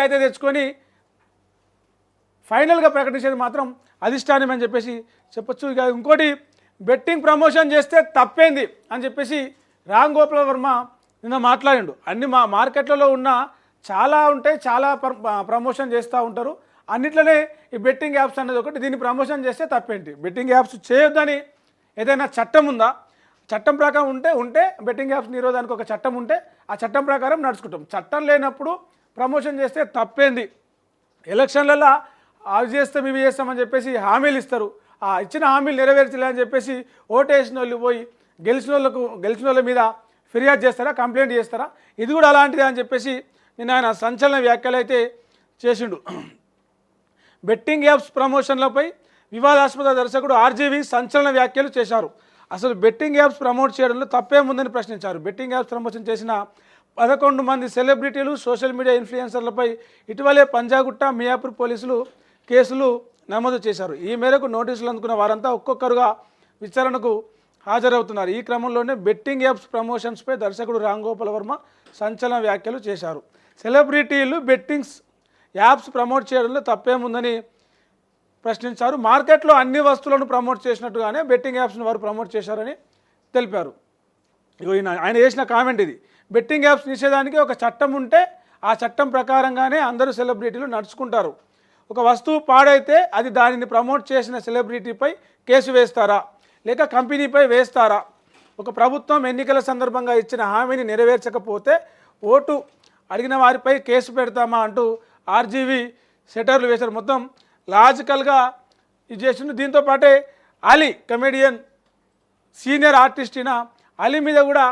అయితే తెచ్చుకొని ఫైనల్గా ప్రకటించేది మాత్రం అధిష్టానం అని చెప్పేసి చెప్పొచ్చు. ఇక ఇంకోటి బెట్టింగ్ ప్రమోషన్ చేస్తే తప్పేంది అని చెప్పేసి రామ్ గోపాల్ వర్మ నిన్న మాట్లాడిండు. అన్ని మార్కెట్లలో ఉన్న చాలా ఉంటాయి, చాలా ప్రమోషన్ చేస్తూ ఉంటారు. అన్నిట్లోనే ఈ బెట్టింగ్ యాప్స్ అనేది ఒకటి. దీన్ని ప్రమోషన్ చేస్తే తప్పేంటి? బెట్టింగ్ యాప్స్ చేయొద్దని ఏదైనా చట్టం ఉందా? చట్టం ప్రకారం ఉంటే బెట్టింగ్ యాప్స్ నిరోధానికి ఒక చట్టం ఉంటే ఆ చట్టం ప్రకారం నడుచుకుంటాం. చట్టం లేనప్పుడు ప్రమోషన్ చేస్తే తప్పేంది? ఎలక్షన్లలో అవి చేస్తాం ఇవి చేస్తామని చెప్పేసి హామీలు ఇస్తారు. ఆ ఇచ్చిన హామీలు నెరవేర్చలే అని చెప్పేసి ఓటేసిన వాళ్ళు పోయి గెలిచిన వాళ్ళ మీద ఫిర్యాదు చేస్తారా, కంప్లైంట్ చేస్తారా? ఇది కూడా అలాంటిదే అని చెప్పేసి నేను ఆయన సంచలన వ్యాఖ్యలు అయితే చేసిండు. బెట్టింగ్ యాప్స్ ప్రమోషన్లపై వివాదాస్పద దర్శకుడు ఆర్జీవి సంచలన వ్యాఖ్యలు చేశారు. అసలు బెట్టింగ్ యాప్స్ ప్రమోట్ చేయడంలో తప్పేముందని ప్రశ్నించారు. బెట్టింగ్ యాప్స్ ప్రమోషన్ చేసిన 11 మంది సెలబ్రిటీలు, సోషల్ మీడియా ఇన్ఫ్లుయెన్సర్లపై ఇటీవలే పంజాగుట్ట, మియాపూర్ పోలీసులు కేసులు నమోదు చేశారు. ఈ మేరకు నోటీసులు అందుకున్న వారంతా ఒక్కొక్కరుగా విచారణకు హాజరవుతున్నారు. ఈ క్రమంలోనే బెట్టింగ్ యాప్స్ ప్రమోషన్స్పై దర్శకుడు రామ్ గోపాల్ వర్మ సంచలన వ్యాఖ్యలు చేశారు. సెలబ్రిటీలు బెట్టింగ్స్ యాప్స్ ప్రమోట్ చేయడంలో తప్పేముందని ప్రశ్నించారు. మార్కెట్లో అన్ని వస్తువులను ప్రమోట్ చేసినట్టుగానే బెట్టింగ్ యాప్స్ని వారు ప్రమోట్ చేశారని తెలిపారు. ఆయన చేసిన కామెంట్ ఇది. బెట్టింగ్ యాప్స్ నిషేధానికి ఒక చట్టం ఉంటే ఆ చట్టం ప్రకారంగానే అందరూ సెలబ్రిటీలు నడుచుకుంటారు. ఒక వస్తువు పాడైతే అది దానిని ప్రమోట్ చేసిన సెలబ్రిటీపై కేసు వేస్తారా, లేక కంపెనీపై వేస్తారా? ఒక ప్రభుత్వం ఎన్నికల సందర్భంగా ఇచ్చిన హామీని నెరవేర్చకపోతే ఓటు అడిగిన వారిపై కేసు పెడతామా అంటూ ఆర్జీవి సెటర్లు వేశారు. మొత్తం లాజికల్గా ఇది చేసిండు. దీంతో పాటే అలీ కమెడియన్, సీనియర్ ఆర్టిస్ట్ అయిన అలీ మీద కూడా